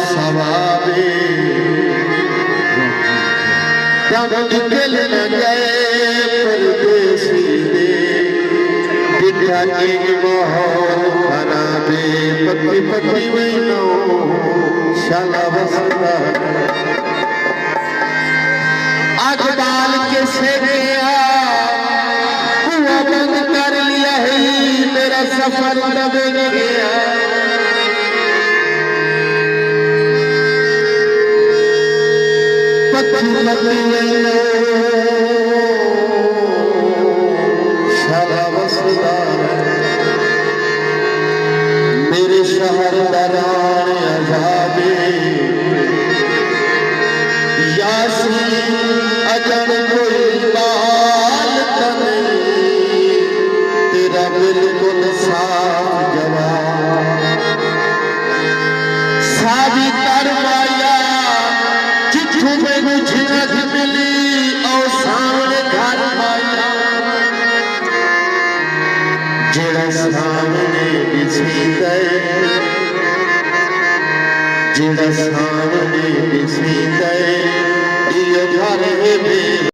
सवाबे तब निकल न गए परदेसी दे दिखा एक माहौल खराबे पक्की पक्की महीनों शाला बसता आग डाल के सेकिया कुआ बंद कर लिया है मेरा सफर दब गया पक्की पक्की महीनों शाला बसता मेरे शहर दरार अजाबे यासीन अजब कोई बाल तने तेरा बिल्कुल साफ जवाब सावी तरमाया जिथों मैनू झिनक मिली और सामने घर पाया जेड़ा सामने दिसी गए जेड़ा सामने दिसी गए ये घर है